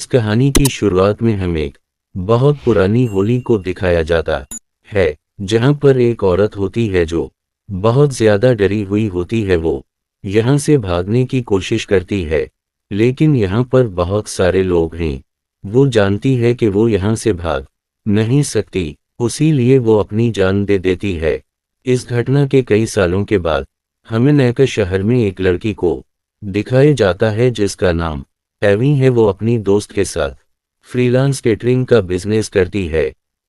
कहानी की शुरुआत में हमें एक बहुत पुरानी होली को दिखाया जाता है, जहां पर एक औरत होती है जो बहुत ज्यादा डरी हुई होती है। वो यहां से भागने की कोशिश करती है, लेकिन यहां पर बहुत सारे लोग हैं। वो जानती है कि वो यहां से भाग नहीं सकती, उसीलिए वो अपनी जान दे देती है। इस घटना के कई सालों के बाद हमें नैका शहर में एक लड़की को दिखाया जाता है जिसका नाम एवी है। वो अपनी दोस्त के साथ फ्रीलांस केटरिंग का बिजनेस करती है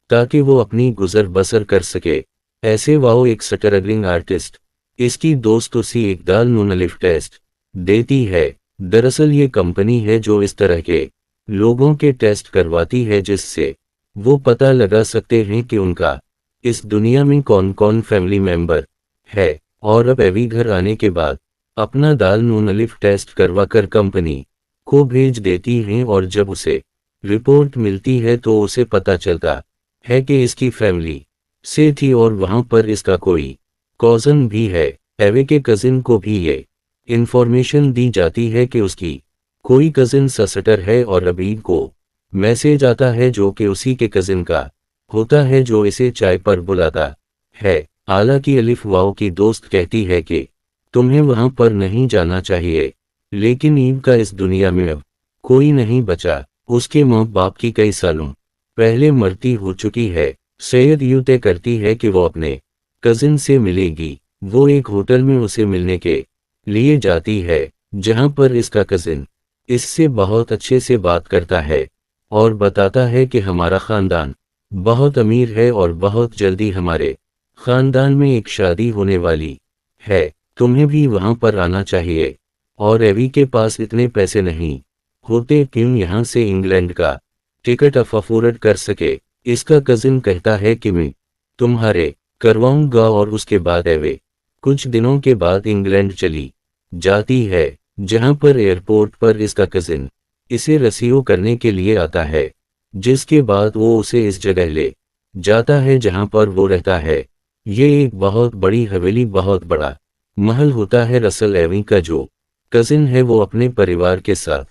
ताकि वो अपनी गुजर बसर कर सके। ऐसे वो एक स्ट्रगलिंग आर्टिस्ट इसकी दोस्त उसी एक दाल नून अलिफ टेस्ट देती है। दरअसल ये कंपनी है जो इस तरह के लोगों के टेस्ट करवाती है जिससे वो पता लगा सकते हैं कि उनका इस दुनिया में कौन कौन फैमिली मेंबर है। और अब एवी घर आने के बाद अपना दाल नून अलिफ टेस्ट करवाकर कंपनी को भेज देती हैं, और जब उसे रिपोर्ट मिलती है तो उसे पता चलता है कि इसकी फैमिली से थी और वहां पर इसका कोई कॉजन भी है। एवे के कजिन को भी ये इंफॉर्मेशन दी जाती है कि उसकी कोई कजिन ससटर है, और अबीद को मैसेज आता है जो कि उसी के कजिन का होता है जो इसे चाय पर बुलाता है। हालांकि अलिफ वाओ की दोस्त कहती है कि तुम्हें वहां पर नहीं जाना चाहिए, लेकिन ईव का इस दुनिया में अब कोई नहीं बचा। उसके माँ बाप की कई सालों पहले मृत्यु हो चुकी है। सैयद यूं तय करती है कि वो अपने कजिन से मिलेगी। वो एक होटल में उसे मिलने के लिए जाती है, जहां पर इसका कजिन इससे बहुत अच्छे से बात करता है और बताता है कि हमारा खानदान बहुत अमीर है और बहुत जल्दी हमारे खानदान में एक शादी होने वाली है, तुम्हें भी वहां पर आना चाहिए। और एवी के पास इतने पैसे नहीं होते क्यों यहां से इंग्लैंड का टिकट अफोर्ड कर सके। इसका कजिन कहता है कि मैं तुम्हारे करवाऊंगा, और उसके बाद एवे कुछ दिनों के बाद इंग्लैंड चली जाती है, जहां पर एयरपोर्ट पर इसका कजिन इसे रिसीव करने के लिए आता है, जिसके बाद वो उसे इस जगह ले जाता है जहां पर वो रहता है। ये एक बहुत बड़ी हवेली, बहुत बड़ा महल होता है। रसल एवी का जो कजिन है वो अपने परिवार के साथ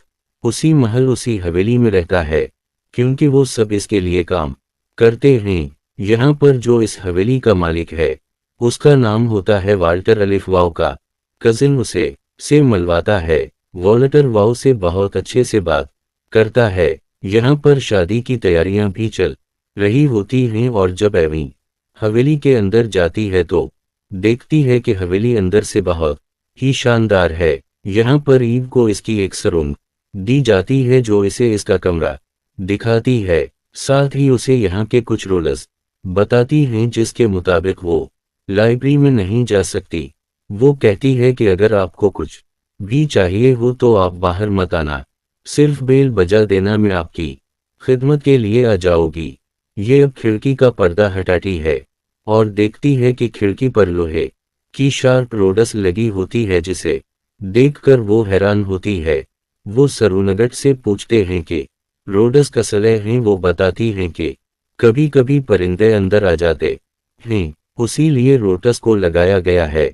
उसी महल उसी हवेली में रहता है, क्योंकि वो सब इसके लिए काम करते हैं। यहाँ पर जो इस हवेली का मालिक है उसका नाम होता है वाल्टर। अलिफ वाओ का कजिन उसे से मिलवाता है। वाल्टर वाओ से बहुत अच्छे से बात करता है। यहाँ पर शादी की तैयारियां भी चल रही होती हैं, और जब एवी हवेली के अंदर जाती है तो देखती है कि हवेली अंदर से बहुत ही शानदार है। यहाँ पर ईव को इसकी एक सुरंग दी जाती है जो इसे इसका कमरा दिखाती है। साथ ही उसे यहाँ के कुछ रूल्स बताती हैं जिसके मुताबिक वो लाइब्रेरी में नहीं जा सकती। वो कहती है कि अगर आपको कुछ भी चाहिए हो तो आप बाहर मत आना, सिर्फ बेल बजा देना, मैं आपकी खिदमत के लिए आ जाओगी। ये अब खिड़की का पर्दा हटाती है और देखती है कि खिड़की पर लोहे की शार्प रोड्स लगी होती है, जिसे देखकर वो हैरान होती है। वो सरूनगट से पूछते हैं कि रोड्स कसले हैं। वो बताती हैं कि कभी कभी परिंदे अंदर आ जाते हैं, उसी लिए रोटस को लगाया गया है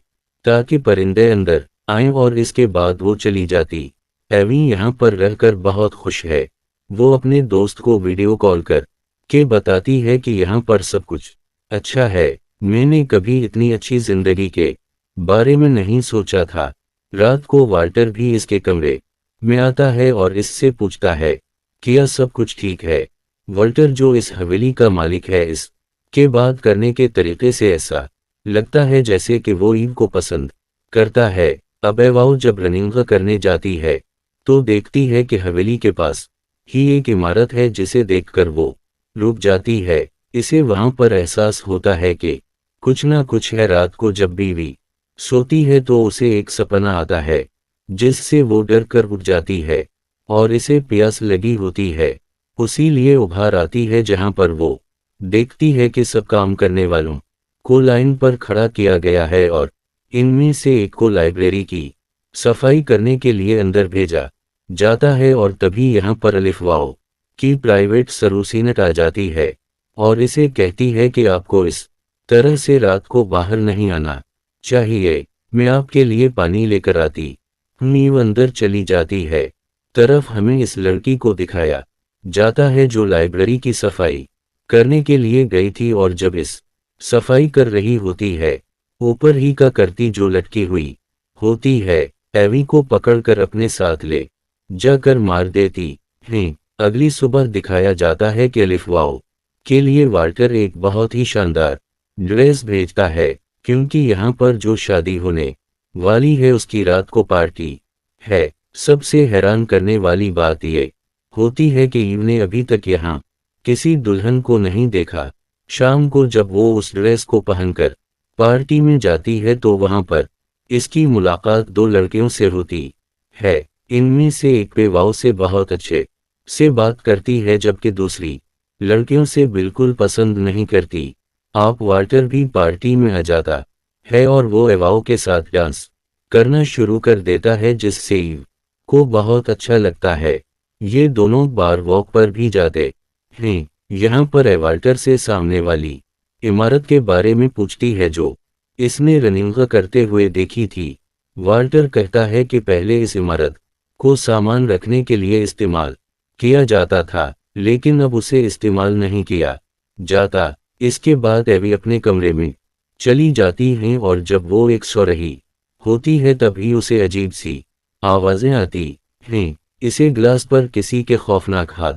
ताकि परिंदे अंदर आएं, और इसके बाद वो चली जाती। एवी यहाँ पर रहकर बहुत खुश है। वो अपने दोस्त को वीडियो कॉल कर के बताती है कि यहाँ पर सब कुछ अच्छा है, मैंने कभी इतनी अच्छी जिंदगी के बारे में नहीं सोचा था। रात को वाल्टर भी इसके कमरे में आता है और इससे पूछता है कि यह सब कुछ ठीक है। वाल्टर जो इस हवेली का मालिक है, इस के बात करने के तरीके से ऐसा लगता है जैसे कि वो ईव को पसंद करता है। अब एवाओ जब रनिंग करने जाती है तो देखती है कि हवेली के पास ही एक इमारत है, जिसे देखकर वो रुक जाती है। इसे वहां पर एहसास होता है कि कुछ ना कुछ है। रात को जब बीवी सोती है तो उसे एक सपना आता है जिससे वो डर कर उठ जाती है और इसे प्यास लगी होती है। उसी लिए उभार आती है, जहां पर वो देखती है कि सब काम करने वालों को लाइन पर खड़ा किया गया है और इनमें से एक को लाइब्रेरी की सफाई करने के लिए अंदर भेजा जाता है। और तभी यहाँ पर अलिफ वाओ की प्राइवेट सरूसीनत आ जाती है और इसे कहती है कि आपको इस तरह से रात को बाहर नहीं आना चाहिए, मैं आपके लिए पानी लेकर आती। नीव अंदर चली जाती है तरफ हमें इस लड़की को दिखाया जाता है जो लाइब्रेरी की सफाई करने के लिए गई थी, और जब इस सफाई कर रही होती है, ऊपर ही का करती जो लटकी हुई होती है, एवी को पकड़कर अपने साथ ले जाकर मार देती है। अगली सुबह दिखाया जाता है कि लिफवाओ के लिए वाल्टर एक बहुत ही शानदार ड्रेस भेजता है, क्योंकि यहाँ पर जो शादी होने वाली है उसकी रात को पार्टी है। सबसे हैरान करने वाली बात यह होती है कि ईव ने अभी तक यहाँ किसी दुल्हन को नहीं देखा। शाम को जब वो उस ड्रेस को पहनकर पार्टी में जाती है तो वहां पर इसकी मुलाकात दो लड़कियों से होती है। इनमें से एक पे वाओ से बहुत अच्छे से बात करती है, जबकि दूसरी लड़कियों से बिल्कुल पसंद नहीं करती। आप वाल्टर भी पार्टी में आ जाता है और वो एवाओ के साथ डांस करना शुरू कर देता है, जिससे ईव को बहुत अच्छा लगता है। ये दोनों बार वॉक पर भी जाते हैं। यहाँ पर वाल्टर से सामने वाली इमारत के बारे में पूछती है जो इसने रनिंग करते हुए देखी थी। वाल्टर कहता है कि पहले इस इमारत को सामान रखने के लिए इस्तेमाल किया जाता था, लेकिन अब उसे इस्तेमाल नहीं किया जाता। इसके बाद एवी अपने कमरे में चली जाती हैं और जब वो एक सो रही होती है तभी उसे अजीब सी आवाजें आती हैं। इसे ग्लास पर किसी के खौफनाक हाथ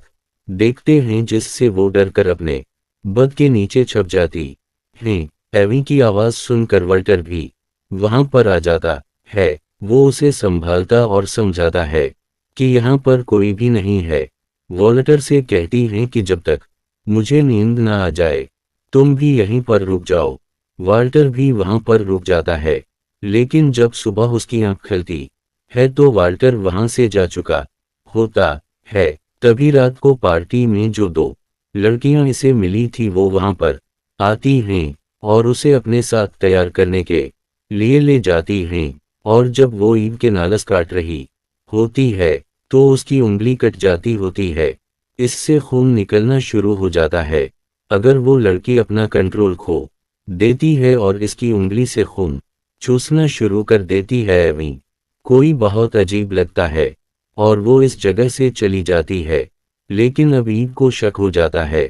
देखते हैं, जिससे वो डर कर अपने बद के नीचे छप जाती हैं। एवी की आवाज सुनकर वाल्टर भी वहां पर आ जाता है। वो उसे संभालता और समझाता है कि यहाँ पर कोई भी नहीं है। वाल्टर से कहती हैं कि जब तक मुझे नींद ना आ जाए तुम भी यहीं पर रुक जाओ। वाल्टर भी वहां पर रुक जाता है, लेकिन जब सुबह उसकी आंख खुलती है तो वाल्टर वहां से जा चुका होता है। तभी रात को पार्टी में जो दो लड़कियां इसे मिली थी वो वहां पर आती हैं और उसे अपने साथ तैयार करने के लिए ले जाती हैं। और जब वो ईव के नालस काट रही होती है तो उसकी उंगली कट जाती होती है। इससे खून निकलना शुरू हो जाता है। अगर वो लड़की अपना कंट्रोल खो देती है और इसकी उंगली से खून चूसना शुरू कर देती है, एवी कोई बहुत अजीब लगता है और वो इस जगह से चली जाती है। लेकिन अब ईव को शक हो जाता है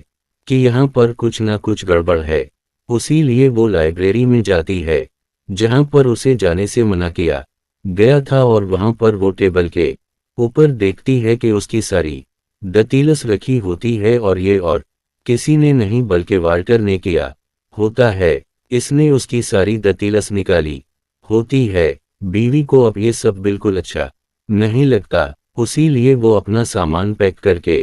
कि यहाँ पर कुछ ना कुछ गड़बड़ है। उसी लिए वो लाइब्रेरी में जाती है जहाँ पर उसे जाने से मना किया गया था, और वहाँ पर वो टेबल के ऊपर देखती है कि उसकी सारी दतीलस रखी होती है, और ये और किसी ने नहीं बल्कि वाल्टर ने किया होता है। इसने उसकी सारी दतीलस निकाली होती है। बीवी को अब ये सब बिल्कुल अच्छा नहीं लगता, उसी लिए वो अपना सामान पैक करके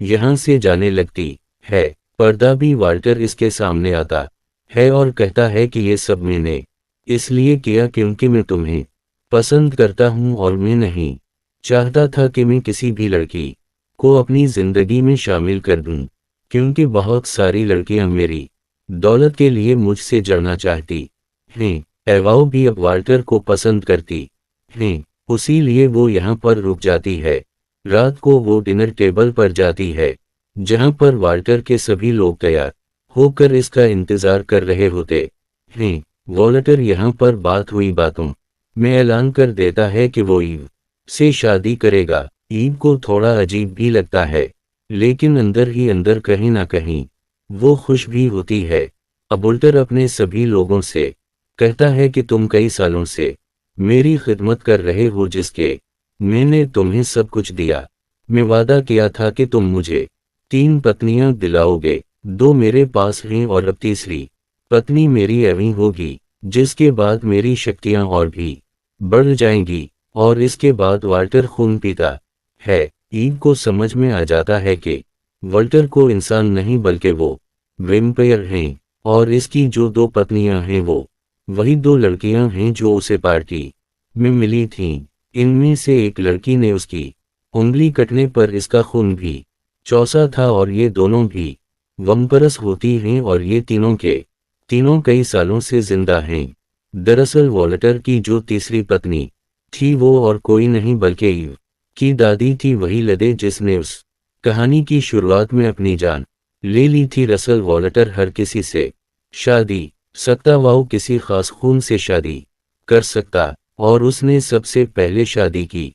यहाँ से जाने लगती है। पर्दा भी वाल्टर इसके सामने आता है और कहता है कि ये सब मैंने इसलिए किया क्योंकि मैं तुम्हें पसंद करता हूँ और मैं नहीं चाहता था कि मैं किसी भी लड़की को अपनी जिंदगी में शामिल कर दूं, क्योंकि बहुत सारी लड़कियां मेरी दौलत के लिए मुझसे जड़ना चाहती हैं। एवाओ भी अब वाल्टर को पसंद करती हैं, उसी लिए वो यहाँ पर रुक जाती है। रात को वो डिनर टेबल पर जाती है जहाँ पर वाल्टर के सभी लोग तैयार होकर इसका इंतजार कर रहे होते हैं। वाल्टर यहाँ पर बात हुई बातों में ऐलान कर देता है कि वो ईव से शादी करेगा। ईव को थोड़ा अजीब भी लगता है, लेकिन अंदर ही अंदर कहीं ना कहीं वो खुश भी होती है। अब वाल्टर अपने सभी लोगों से कहता है कि तुम कई सालों से मेरी खिदमत कर रहे हो, जिसके मैंने तुम्हें सब कुछ दिया। मैं वादा किया था कि तुम मुझे 3 पत्नियां दिलाओगे, 2 मेरे पास हैं और अब तीसरी पत्नी मेरी एवी होगी, जिसके बाद मेरी शक्तियां और भी बढ़ जाएंगी। और इसके बाद वाल्टर खून पीता है। ईव को समझ में आ जाता है कि वाल्टर को इंसान नहीं बल्कि वो वैम्पायर हैं, और इसकी जो 2 पत्नियां हैं वो वही 2 लड़कियां हैं जो उसे पार्टी में मिली थीं। इनमें से एक लड़की ने उसकी उंगली कटने पर इसका खून भी चौसा था, और ये दोनों भी वम्परस होती हैं और ये तीनों के तीनों कई सालों से जिंदा हैं। दरअसल वाल्टर की जो तीसरी पत्नी थी वो और कोई नहीं बल्कि ईव की दादी थी, वही लदे जिसने उस कहानी की शुरुआत में अपनी जान ले ली थी। रसल वाल्टर हर किसी से शादी सकता, वाओ किसी खास खून से शादी कर सकता, और उसने सबसे पहले शादी की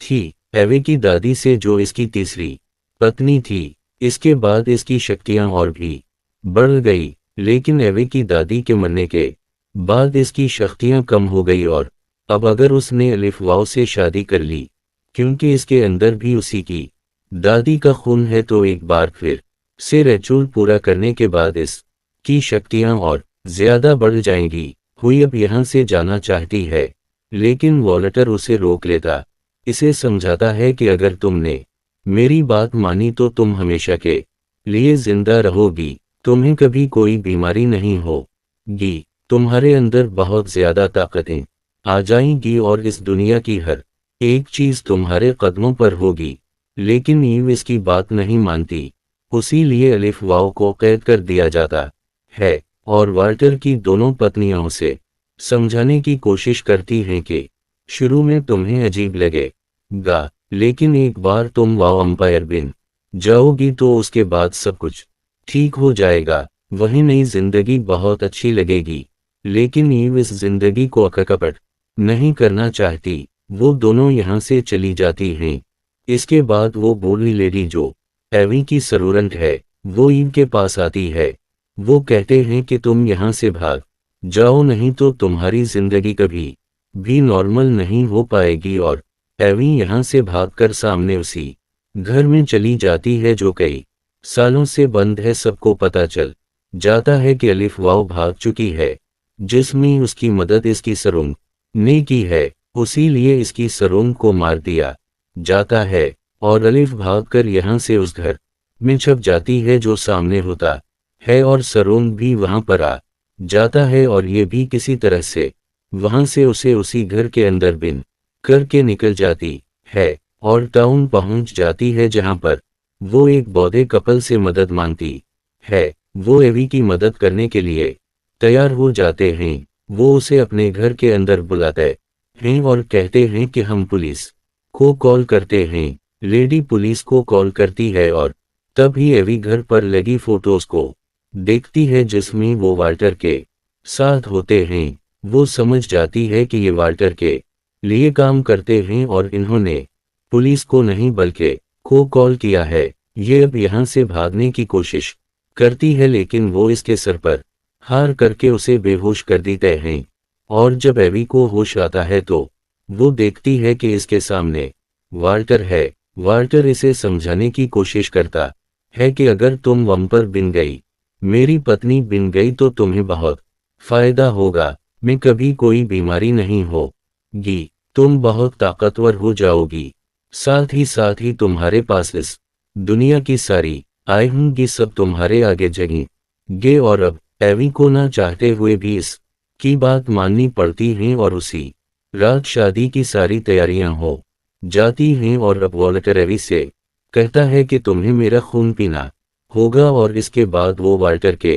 थी। एवे की दादी से, जो इसकी तीसरी पत्नी थी। इसके बाद इसकी शक्तियां और भी बढ़ गई, लेकिन एवे की दादी के मरने के बाद इसकी शक्तियां कम हो गई। और अब अगर उसने अलिफ वाव से शादी कर ली, क्योंकि इसके अंदर भी उसी की दादी का खून है, तो एक बार फिर से रिचुअल पूरा करने के बाद इस की शक्तियां और ज्यादा बढ़ जाएंगी। हुई अब यहां से जाना चाहती है, लेकिन वॉल्टर उसे रोक लेता, इसे समझाता है कि अगर तुमने मेरी बात मानी तो तुम हमेशा के लिए जिंदा रहोगी, तुम्हें कभी कोई बीमारी नहीं होगी, तुम्हारे अंदर बहुत ज्यादा ताकतें आ जाएंगी और इस दुनिया की हर एक चीज तुम्हारे कदमों पर होगी। लेकिन ईव इसकी बात नहीं मानती, उसी लिए अलिफ वाव को कैद कर दिया जाता है। और वाल्टर की दोनों पत्नियां उसे समझाने की कोशिश करती हैं कि शुरू में तुम्हें अजीब लगेगा, लेकिन एक बार तुम वाव अंपायर बन जाओगी तो उसके बाद सब कुछ ठीक हो जाएगा, वही नई जिंदगी बहुत अच्छी लगेगी। लेकिन ईव इस जिंदगी को अकपट नहीं करना चाहती, वो दोनों यहाँ से चली जाती हैं। इसके बाद वो बूढ़ी लेडी, जो एवी की सरूरंट है, वो ईव के पास आती है। वो कहते हैं कि तुम यहाँ से भाग जाओ, नहीं तो तुम्हारी जिंदगी कभी भी नॉर्मल नहीं हो पाएगी। और एवी यहाँ से भागकर सामने उसी घर में चली जाती है जो कई सालों से बंद है। सबको पता चल जाता है कि अलिफ वाव भाग चुकी है, जिसमें उसकी मदद इसकी सरुंग ने की है, उसी लिए इसकी सरुंग को मार दिया जाता है। और अलिफ भागकर यहाँ से उस घर में छप जाती है जो सामने होता है, और सरुंग भी वहां पर आ जाता है, और ये भी किसी तरह से वहां से उसे उसी घर के अंदर बिन करके निकल जाती है और टाउन पहुंच जाती है, जहां पर वो एक बौद्धे कपल से मदद मांगती है। वो एवी की मदद करने के लिए तैयार हो जाते हैं। वो उसे अपने घर के अंदर बुलाते हैं और कहते हैं कि हम पुलिस को कॉल करते हैं। लेडी पुलिस को कॉल करती है और तभी एवी घर पर लगी फोटोज को देखती है, जिसमें वो वाल्टर के साथ होते हैं। वो समझ जाती है कि ये वाल्टर के लिए काम करते हैं और इन्होंने पुलिस को नहीं बल्कि को कॉल किया है। ये अब यहाँ से भागने की कोशिश करती है, लेकिन वो इसके सर पर हार करके उसे बेहोश कर देते हैं। और जब एवी को होश आता है तो वो देखती है कि इसके सामने वाल्टर है। वाल्टर इसे समझाने की कोशिश करता है कि अगर तुम वंपर बिन गई, मेरी पत्नी बिन गई, तो तुम्हें बहुत फायदा होगा, में कभी कोई बीमारी नहीं होगी, तुम बहुत ताकतवर हो जाओगी, साथ ही तुम्हारे पास इस दुनिया की सारी आय होंगी, सब तुम्हारे आगे जगेंगे। और अब एवी को ना चाहते हुए भी इस की बात माननी पड़ती है और उसी रात शादी की सारी तैयारियां हो जाती हैं। और अब वाल्टर एवी से कहता है कि तुम्हें मेरा खून पीना होगा, और इसके बाद वो वाल्टर के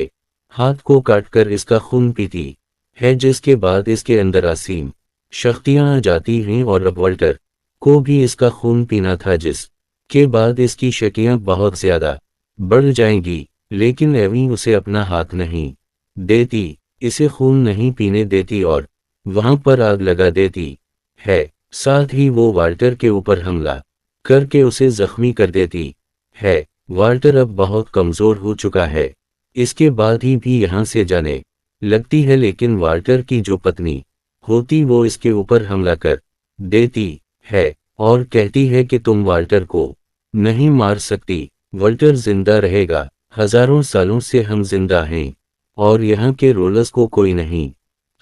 हाथ को काटकर इसका खून पीती है, जिसके बाद इसके अंदर असीम शक्तियां आ जाती हैं। और अब वाल्टर को भी इसका खून पीना था, जिसके बाद इसकी शक्तियां बहुत ज्यादा बढ़ जाएंगी। लेकिन एवी उसे अपना हाथ नहीं देती, इसे खून नहीं पीने देती और वहां पर आग लगा देती है। साथ ही वो वाल्टर के ऊपर हमला करके उसे जख्मी कर देती है। वाल्टर अब बहुत कमजोर हो चुका है, इसके बाद ही भी यहाँ से जाने लगती है, लेकिन वाल्टर की जो पत्नी होती वो इसके ऊपर हमला कर देती है और कहती है कि तुम वाल्टर को नहीं मार सकती, वाल्टर जिंदा रहेगा, हजारों सालों से हम जिंदा हैं और यहाँ के रूलर्स को कोई नहीं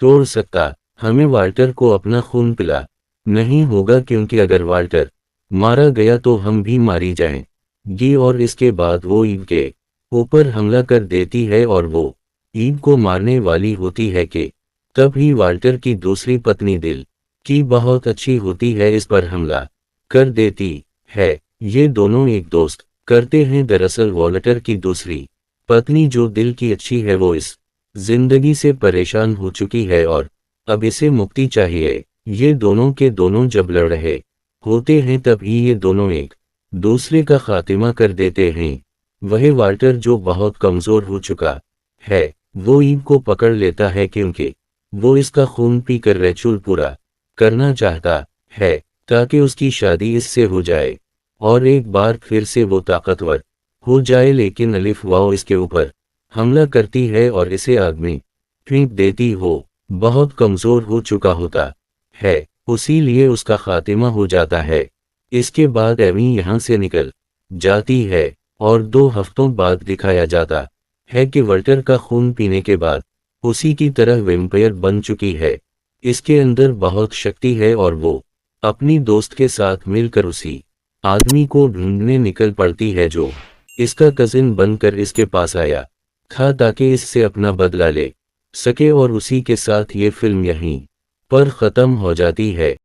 तोड़ सकता। हमें वाल्टर को अपना खून पिला नहीं होगा, क्योंकि अगर वाल्टर मारा गया तो हम भी मारी जाएंगी। और इसके बाद वो ईव के ऊपर हमला कर देती है और वो ईव को मारने वाली होती है कि तभी वाल्टर की दूसरी पत्नी दिल की बहुत अच्छी होती है, इस पर हमला कर देती है। ये दोनों एक दोस्त करते हैं। दरअसल वाल्टर की दूसरी पत्नी जो दिल की अच्छी है, वो इस जिंदगी से परेशान हो चुकी है और अब इसे मुक्ति चाहिए। ये दोनों के दोनों जब लड़ रहे होते हैं तभी ये दोनों एक दूसरे का खात्मा कर देते हैं। वह वाल्टर जो बहुत कमजोर हो चुका है, वो ईव को पकड़ लेता है, क्योंकि वो इसका खून पीकर रिचुअल पूरा करना चाहता है। ताकि उसकी शादी इससे हो जाए और एक बार फिर से वो ताकतवर हो जाए। लेकिन अलिफ वाओ इसके ऊपर हमला करती है और इसे आग में फेंक देती हो। बहुत कमजोर हो चुका होता है, उसीलिए उसका खातिमा हो जाता है। इसके बाद एमी यहाँ से निकल जाती है और 2 हफ्तों बाद दिखाया जाता है कि वर्टर का खून पीने के बाद उसी की तरह वैम्पायर बन चुकी है। इसके अंदर बहुत शक्ति है और वो अपनी दोस्त के साथ मिलकर उसी आदमी को ढूंढने निकल पड़ती है जो इसका कजिन बनकर इसके पास आया था ताकि इससे अपना बदला ले सके। और उसी के साथ ये फिल्म यहीं पर ख़त्म हो जाती है।